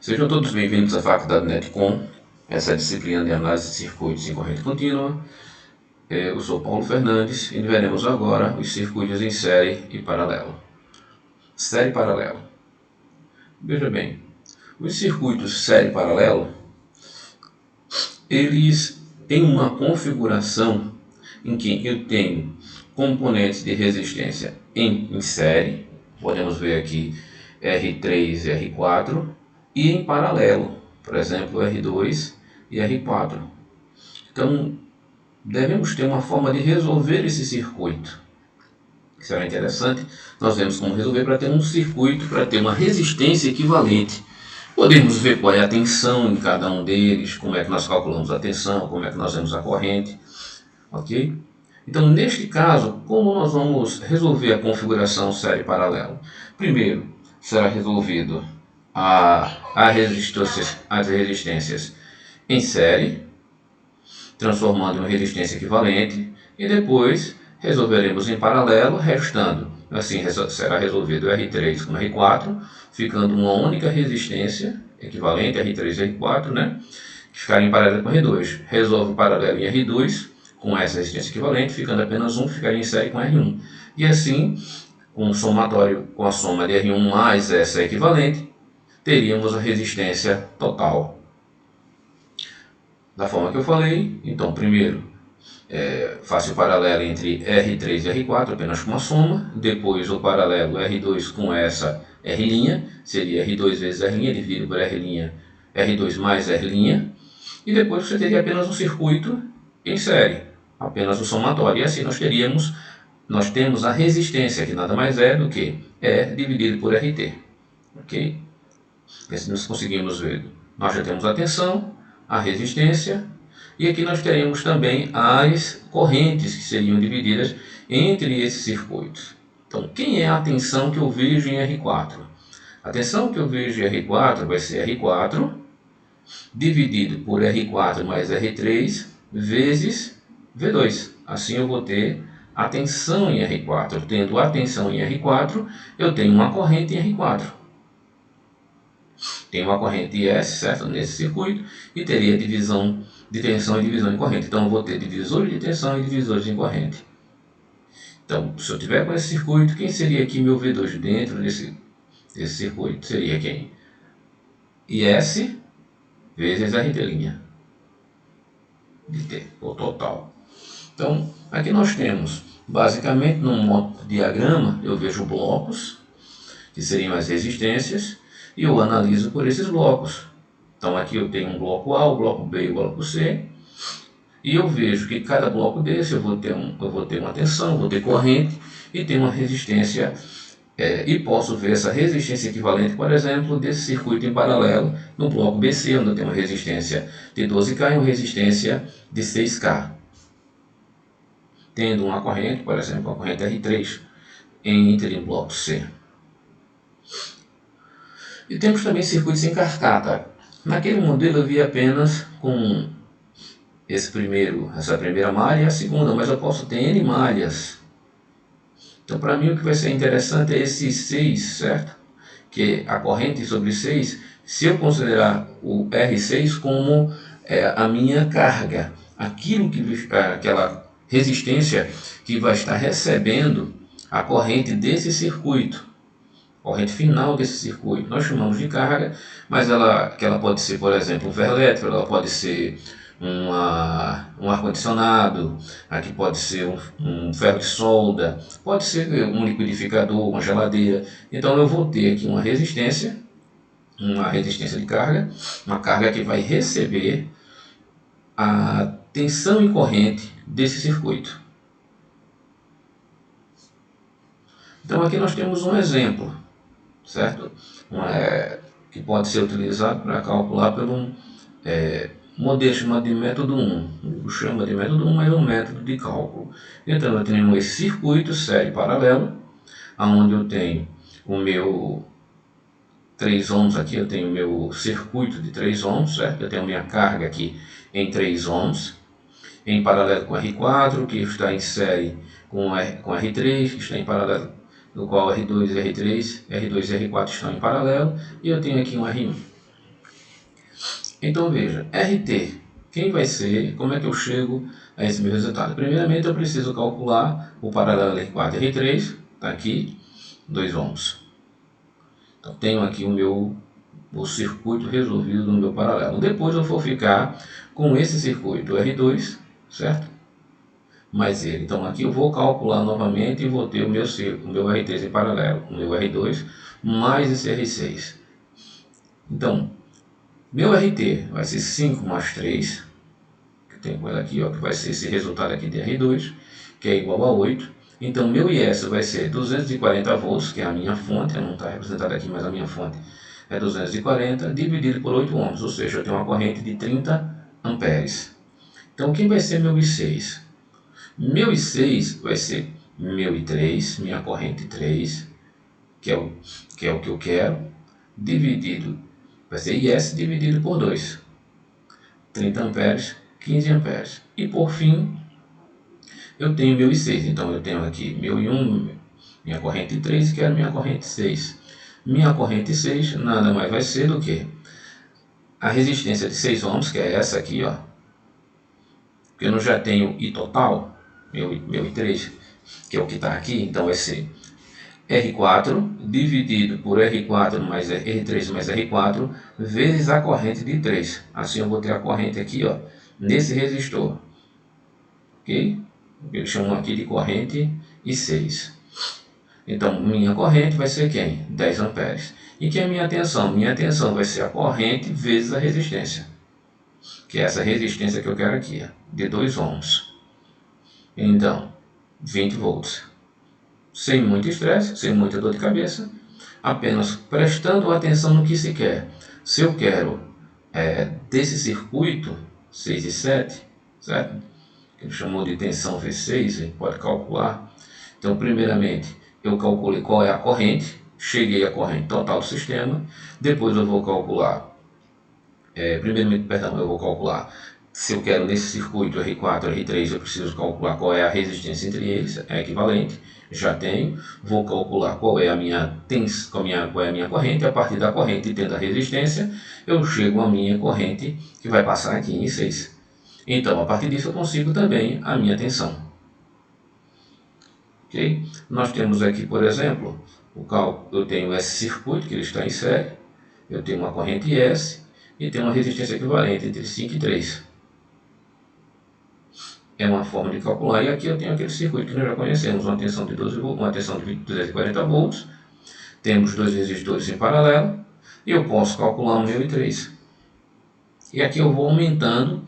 Sejam todos bem-vindos à Faculdade Netcom, essa é a disciplina de análise de circuitos em corrente contínua. Eu sou Paulo Fernandes e veremos agora os circuitos em série e paralelo. Série e paralelo. Veja bem, os circuitos série e paralelo, eles têm uma configuração em que eu tenho componentes de resistência em série, podemos ver aqui R3 e R4, e em paralelo, por exemplo, R2 e R4. Então, devemos ter uma forma de resolver esse circuito. Será interessante. Nós vemos como resolver para ter um circuito, para ter uma resistência equivalente. Podemos ver qual é a tensão em cada um deles, como é que nós calculamos a tensão, como é que nós vemos a corrente. Ok? Então, neste caso, como nós vamos resolver a configuração série paralelo? Primeiro, será resolvido as resistências em série, transformando em uma resistência equivalente, e depois resolveremos em paralelo, restando. Assim, será resolvido R3 com R4, ficando uma única resistência equivalente, R3 e R4, né? Que ficarem em paralelo com R2. Resolve o paralelo em R2, com essa resistência equivalente, ficando apenas um, ficaria em série com R1. E assim, com o somatório, com a soma de R1 mais essa equivalente, teríamos a resistência total. Da forma que eu falei, então, primeiro, faço o paralelo entre R3 e R4, apenas com uma soma. Depois, o paralelo R2 com essa R', seria R2 vezes R', dividido por R', R2 mais R'. E depois você teria apenas um circuito em série, apenas o somatório. E assim nós temos a resistência, que nada mais é do que E dividido por RT. Ok? Assim nós conseguimos ver. Nós já temos a tensão, a resistência, e aqui nós teremos também as correntes que seriam divididas entre esses circuitos. Então, quem é a tensão que eu vejo em R4? A tensão que eu vejo em R4 vai ser R4 dividido por R4 mais R3 vezes V2. Assim eu vou ter a tensão em R4. Tendo a tensão em R4, eu tenho uma corrente em R4. Tem uma corrente IS, certo? Nesse circuito, e teria divisão de tensão e divisão de corrente. Então, eu vou ter divisores de tensão e divisores de corrente. Então, se eu tiver com esse circuito, quem seria aqui meu V2 dentro desse circuito? Seria quem? IS vezes RT', de T, o total. Então, aqui nós temos, basicamente, num modo de diagrama, eu vejo blocos, que seriam as resistências, e eu analiso por esses blocos. Então aqui eu tenho um bloco A, o bloco B e o bloco C, e eu vejo que cada bloco desse eu vou ter uma tensão, vou ter corrente e tem uma resistência, e posso ver essa resistência equivalente, por exemplo, desse circuito em paralelo no bloco BC, onde eu tenho uma resistência de 12K e uma resistência de 6K. Tendo uma corrente, por exemplo, a corrente R3 entre o bloco C. E temos também circuitos em cascata. Naquele modelo eu vi apenas com essa primeira malha e a segunda, mas eu posso ter N malhas. Então, para mim, o que vai ser interessante é esse 6, certo? Que a corrente sobre 6, se eu considerar o R6 como a minha carga, aquela resistência que vai estar recebendo a corrente desse circuito. Corrente final desse circuito, nós chamamos de carga, mas que ela pode ser, por exemplo, um ferro elétrico, ela pode ser um ar-condicionado, aqui pode ser um ferro de solda, pode ser um liquidificador, uma geladeira. Então eu vou ter aqui uma resistência de carga, uma carga que vai receber a tensão e corrente desse circuito. Então aqui nós temos um exemplo, certo? Que pode ser utilizado para calcular por um modelo chamado de método 1. O chama de método 1, mas é um método de cálculo. Então eu tenho esse circuito série paralelo, onde eu tenho o meu 3 ohms aqui, eu tenho o meu circuito de 3 ohms, certo? Eu tenho a minha carga aqui em 3 ohms, em paralelo com R4, que está em série com R3, que está em paralelo, no qual R2 e R3, R2 e R4 estão em paralelo, e eu tenho aqui um R1. Então veja, RT, quem vai ser, como é que eu chego a esse meu resultado? Primeiramente eu preciso calcular o paralelo R4 e R3, está aqui, 2 ohms. Então tenho aqui o circuito resolvido no meu paralelo. Depois eu vou ficar com esse circuito R2, certo? Mais ele. Então aqui eu vou calcular novamente e vou ter o meu R3 em paralelo, o meu R2 mais esse R6. Então, meu RT vai ser 5 mais 3, que tem coisa aqui, ó, que vai ser esse resultado aqui de R2, que é igual a 8. Então, meu IS vai ser 240 volts, que é a minha fonte, não está representada aqui, mas a minha fonte é 240, dividido por 8 ohms, ou seja, eu tenho uma corrente de 30 amperes. Então, quem vai ser meu I6? Meu I6 vai ser meu I3, minha corrente 3, que é o que eu quero, dividido, vai ser IS dividido por 2. 30 amperes, 15 amperes. E por fim, eu tenho meu I6. Então eu tenho aqui meu I1, minha corrente 3 e quero minha corrente 6. Minha corrente 6 nada mais vai ser do que a resistência de 6 ohms, que é essa aqui, ó. Porque eu não já tenho I total, meu I3, que é o que está aqui, então vai ser R4 dividido por R4 mais R3 mais R4 vezes a corrente de 3. Assim eu vou ter a corrente aqui, ó, nesse resistor. Ok? Eles chamam aqui de corrente I6. Então, minha corrente vai ser quem? 10 amperes. E que é a minha tensão? Minha tensão vai ser a corrente vezes a resistência. Que é essa resistência que eu quero aqui, ó, de 2 ohms. Então, 20 volts. Sem muito estresse, sem muita dor de cabeça, apenas prestando atenção no que se quer. Se eu quero desse circuito 6 e 7, certo? Que ele chamou de tensão V6, a gente pode calcular. Então, primeiramente, eu calculei qual é a corrente, cheguei à corrente total do sistema, depois eu vou calcular, eu vou calcular se eu quero nesse circuito R4, R3, eu preciso calcular qual é a resistência entre eles, é equivalente, já tenho, vou calcular qual é a minha corrente, a partir da corrente tendo a resistência, eu chego à minha corrente que vai passar aqui em 6. Então, a partir disso eu consigo também a minha tensão. Okay? Nós temos aqui, por exemplo, eu tenho esse circuito que ele está em série, eu tenho uma corrente S e tenho uma resistência equivalente entre 5 e 3. É uma forma de calcular, e aqui eu tenho aquele circuito que nós já conhecemos, uma tensão de 12 volts, uma tensão de 240 volts, temos dois resistores em paralelo, e eu posso calcular o meu I3. E aqui eu vou aumentando,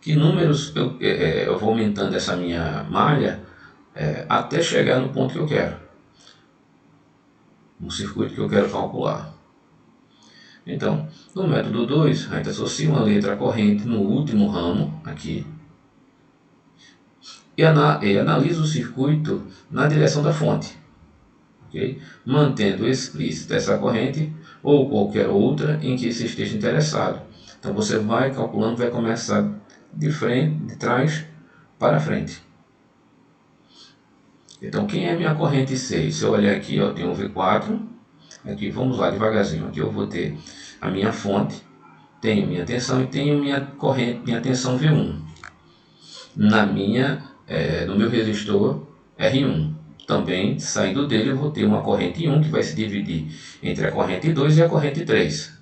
que números eu vou aumentando essa minha malha até chegar no ponto que eu quero, no circuito que eu quero calcular. Então, no método 2, a gente associa uma letra corrente no último ramo, aqui, e analisa o circuito na direção da fonte, okay? Mantendo explícita essa corrente ou qualquer outra em que se esteja interessado. Então você vai calculando, vai começar de frente, de trás para frente. Então quem é minha corrente 6? Se eu olhar aqui, eu tenho um V4, aqui vamos lá devagarzinho, aqui eu vou ter a minha fonte, tenho minha tensão e tenho minha corrente, minha tensão V1. No meu resistor R1. Também, saindo dele, eu vou ter uma corrente 1 que vai se dividir entre a corrente 2 e a corrente 3.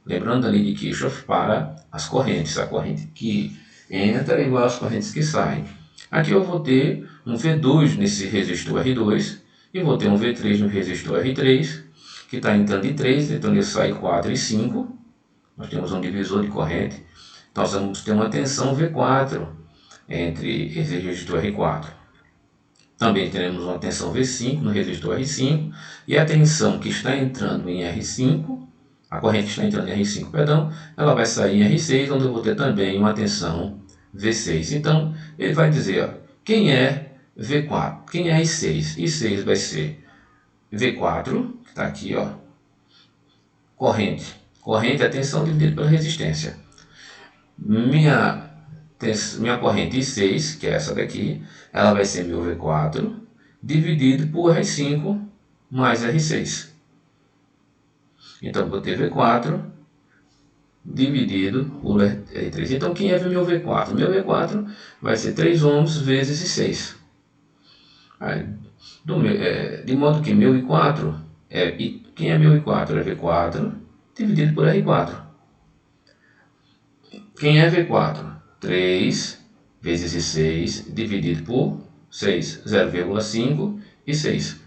Lembrando ali de Kirchhoff para as correntes. A corrente que entra é igual às correntes que saem. Aqui eu vou ter um V2 nesse resistor R2 e vou ter um V3 no resistor R3, que está entrando em 3, então ele sai 4 e 5. Nós temos um divisor de corrente. Então nós vamos ter uma tensão V4 entre esse resistor R4. Também teremos uma tensão V5 no resistor R5 e a tensão que está entrando em R5, a corrente que está entrando em R5, perdão, ela vai sair em R6, onde eu vou ter também uma tensão V6. Então, ele vai dizer, ó, quem é V4, quem é I6? I6 vai ser V4, que está aqui, ó, corrente é a tensão dividida pela resistência. Minha corrente I6, que é essa daqui, ela vai ser meu V4 dividido por R5 mais R6. Então, vou ter V4 dividido por R3. Então, quem é meu V4? Meu V4 vai ser 3 ohms vezes 6. Aí, de modo que meu I4, quem é meu I4? É V4 dividido por R4. Quem é V4? 3 vezes 6 dividido por 6, 0,5 e 6.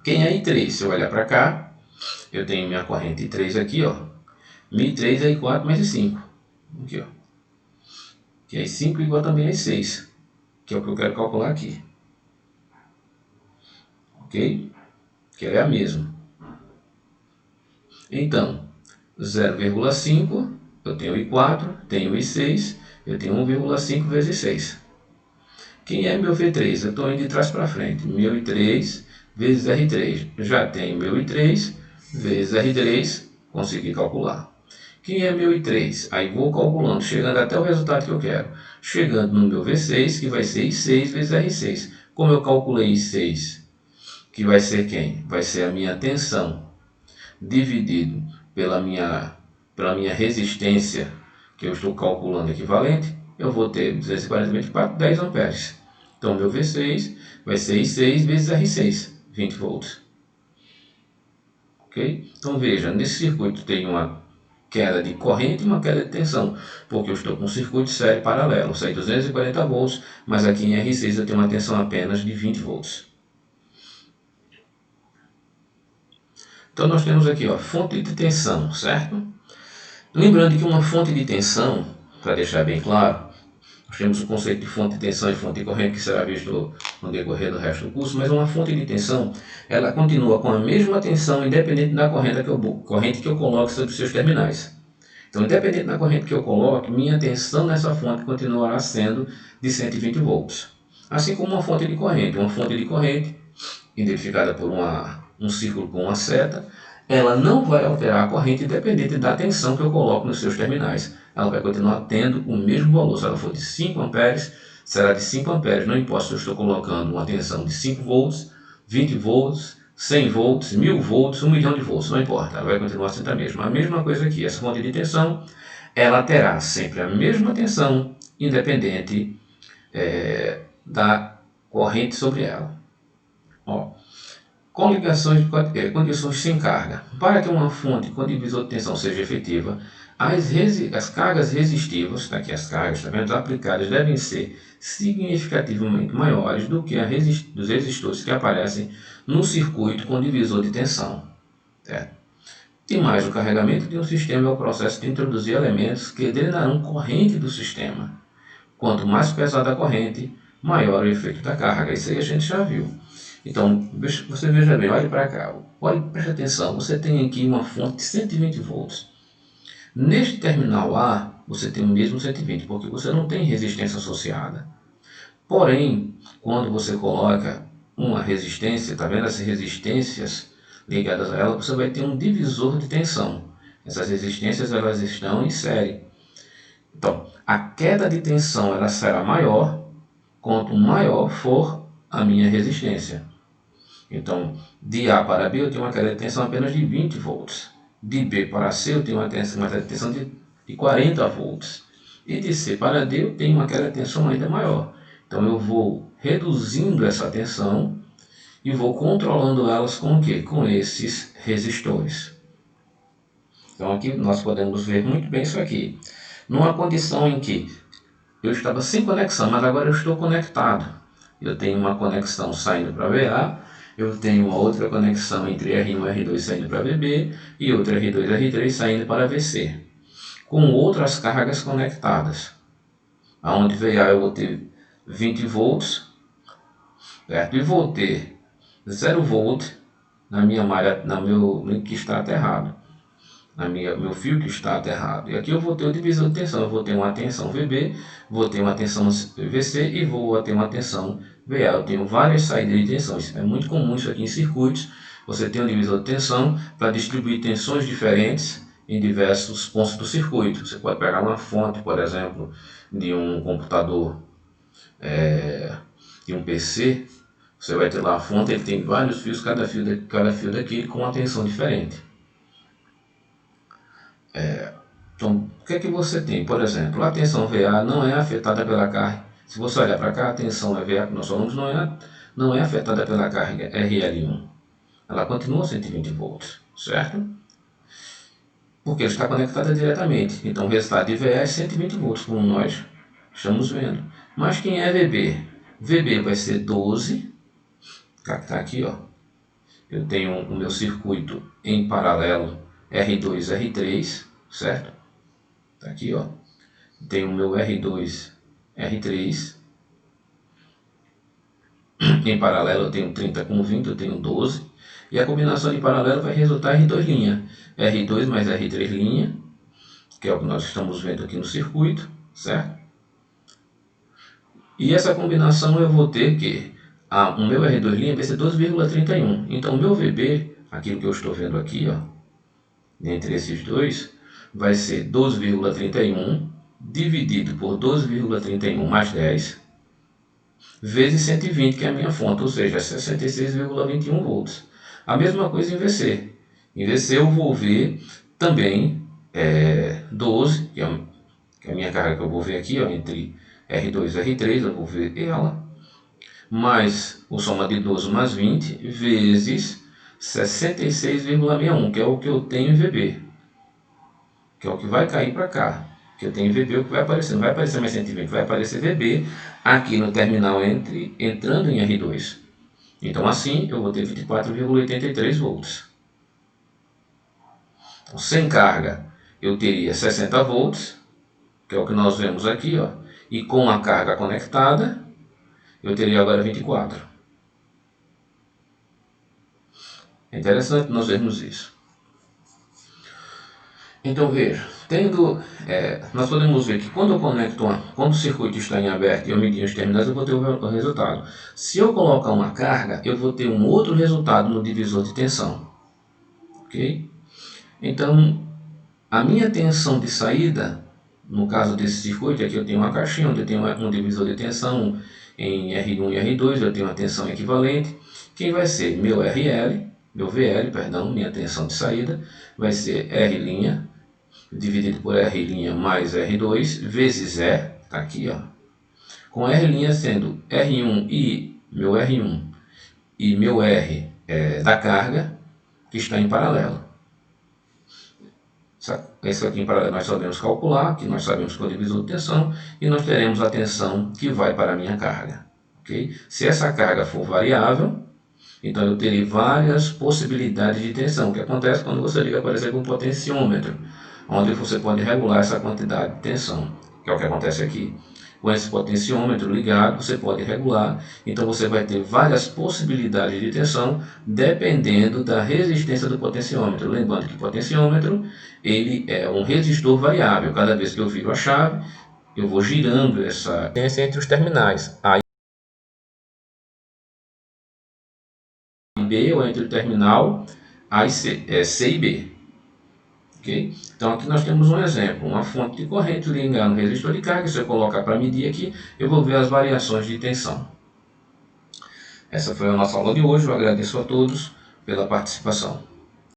Quem é I3? Se eu olhar para cá, eu tenho minha corrente I3 aqui, ó. Mi 3 é I4 mais I5. Aqui, ó. Que é I5 igual também a I6, que é o que eu quero calcular aqui. Ok? Que ela é a mesma. Então, 0,5, eu tenho I4, tenho I6, eu tenho 1,5 vezes 6. Quem é meu V3? Eu estou indo de trás para frente. Meu I3 vezes R3. Já tenho meu I3 vezes R3, consegui calcular. Quem é meu I3? Aí vou calculando, chegando até o resultado que eu quero. Chegando no meu V6, que vai ser I6 vezes R6. Como eu calculei I6, que vai ser quem? Vai ser a minha tensão dividido pela minha resistência, que eu estou calculando equivalente, eu vou ter 240 10 amperes. Então, meu V6 vai ser I6 vezes R6, 20 volts. Ok? Então, veja, nesse circuito tem uma queda de corrente e uma queda de tensão, porque eu estou com um circuito série paralelo. Sai 240 volts, mas aqui em R6 eu tenho uma tensão apenas de 20 volts. Então, nós temos aqui, ó, fonte de tensão, certo? Lembrando que uma fonte de tensão, para deixar bem claro, nós temos o conceito de fonte de tensão e fonte de corrente que será visto no decorrer do resto do curso, mas uma fonte de tensão, ela continua com a mesma tensão independente da corrente que eu coloque sobre os seus terminais. Então, independente da corrente que eu coloque, minha tensão nessa fonte continuará sendo de 120 volts. Assim como uma fonte de corrente, identificada por um círculo com uma seta, ela não vai alterar a corrente independente da tensão que eu coloco nos seus terminais. Ela vai continuar tendo o mesmo valor. Se ela for de 5 amperes, será de 5 amperes. Não importa se eu estou colocando uma tensão de 5 volts, 20 volts, 100 volts, 1000 volts, 1 milhão de volts. Não importa, ela vai continuar sendo a mesma. A mesma coisa aqui, essa fonte de tensão, ela terá sempre a mesma tensão, independente da corrente sobre ela. Ó, condições sem carga. Para que uma fonte com divisor de tensão seja efetiva, as cargas resistivas, tá aqui as cargas, tá vendo, aplicadas devem ser significativamente maiores do que dos resistores que aparecem no circuito com divisor de tensão. Certo? E mais, o carregamento de um sistema é o processo de introduzir elementos que drenarão corrente do sistema. Quanto mais pesada a corrente, maior o efeito da carga. Isso aí a gente já viu. Então, você veja bem, olhe para cá, preste atenção, você tem aqui uma fonte de 120 volts. Neste terminal A, você tem o mesmo 120, porque você não tem resistência associada. Porém, quando você coloca uma resistência, está vendo essas resistências ligadas a ela, você vai ter um divisor de tensão. Essas resistências elas estão em série. Então, a queda de tensão ela será maior quanto maior for a minha resistência. Então, de A para B eu tenho uma queda de tensão apenas de 20 volts. De B para C eu tenho uma queda de tensão de 40 volts. E de C para D eu tenho uma queda de tensão ainda maior. Então eu vou reduzindo essa tensão e vou controlando elas com o quê? Com esses resistores. Então aqui nós podemos ver muito bem isso aqui. Numa condição em que eu estava sem conexão, mas agora eu estou conectado. Eu tenho uma conexão saindo para VA, eu tenho uma outra conexão entre R1 e R2 saindo para VB e outra R2 e R3 saindo para VC, com outras cargas conectadas. Aonde VA eu vou ter 20 volts, certo? E vou ter 0 volt na minha malha, no meu que está aterrado, meu fio que está aterrado. E aqui eu vou ter o divisor de tensão, eu vou ter uma tensão VB, vou ter uma tensão VC e vou ter uma tensão VA. Eu tenho várias saídas de tensão. É muito comum isso aqui em circuitos. Você tem um divisor de tensão para distribuir tensões diferentes em diversos pontos do circuito. Você pode pegar uma fonte, por exemplo, de um computador, de um PC. Você vai ter lá a fonte, ele tem vários fios, cada fio daqui com uma tensão diferente. Então, que é que você tem? Por exemplo, a tensão VA não é afetada pela carga. Se você olhar para cá, a tensão VA que nós falamos não é afetada pela carga RL1. Ela continua 120 volts, certo? Porque ela está conectada diretamente. Então o resultado de VA é 120 volts, como nós estamos vendo. Mas quem é VB? VB vai ser 12. Está aqui, ó. Eu tenho o meu circuito em paralelo R2, R3, certo? Está aqui, ó. Tenho o meu R2, R3. Em paralelo eu tenho 30 com 20, eu tenho 12. E a combinação de paralelo vai resultar em R2 linha. R2 mais R3 linha, que é o que nós estamos vendo aqui no circuito, certo? E essa combinação eu vou ter que o meu R2 linha vai ser 12,31. Então o meu VB, aquilo que eu estou vendo aqui, ó, entre esses dois, vai ser 12,31 dividido por 12,31 mais 10 vezes 120, que é a minha fonte, ou seja, 66,21 volts. A mesma coisa em VC. Em VC eu vou ver também 12, que é a minha carga que eu vou ver aqui, ó, entre R2 e R3, eu vou ver ela, mais o soma de 12 mais 20, vezes 66,61, que é o que eu tenho em VB, que é o que vai cair para cá, que eu tenho em VB, o que vai aparecer, não vai aparecer mais 120, vai aparecer VB aqui no terminal entrando em R2. Então assim eu vou ter 24,83 volts. Então, sem carga eu teria 60 volts, que é o que nós vemos aqui, ó, e com a carga conectada eu teria agora 24. É interessante nós vermos isso. Então veja, nós podemos ver que quando eu conecto quando o circuito está em aberto e eu medir os terminais, eu vou ter o resultado. Se eu colocar uma carga, eu vou ter um outro resultado no divisor de tensão. Ok? Então, a minha tensão de saída, no caso desse circuito, aqui eu tenho uma caixinha onde eu tenho um divisor de tensão em R1 e R2, eu tenho uma tensão equivalente. Quem vai ser meu RL, meu VL, perdão, minha tensão de saída, vai ser R' dividido por R' mais R2 vezes E, está aqui, ó, com R' sendo R1 e meu R1 e meu R da carga, que está em paralelo. Esse aqui em paralelo nós sabemos calcular, que nós sabemos que é o divisor de tensão, e nós teremos a tensão que vai para a minha carga. Okay? Se essa carga for variável, então eu terei várias possibilidades de tensão, que acontece quando você liga, por exemplo, um potenciômetro, onde você pode regular essa quantidade de tensão, que é o que acontece aqui. Com esse potenciômetro ligado, você pode regular, então você vai ter várias possibilidades de tensão, dependendo da resistência do potenciômetro. Lembrando que o potenciômetro ele é um resistor variável. Cada vez que eu viro a chave, eu vou girando essa resistência entre os terminais A e B, ou entre o terminal A e C, C e B. Okay? Então aqui nós temos um exemplo, uma fonte de corrente ligada no resistor de carga. Se eu colocar para medir aqui, eu vou ver as variações de tensão. Essa foi a nossa aula de hoje, eu agradeço a todos pela participação.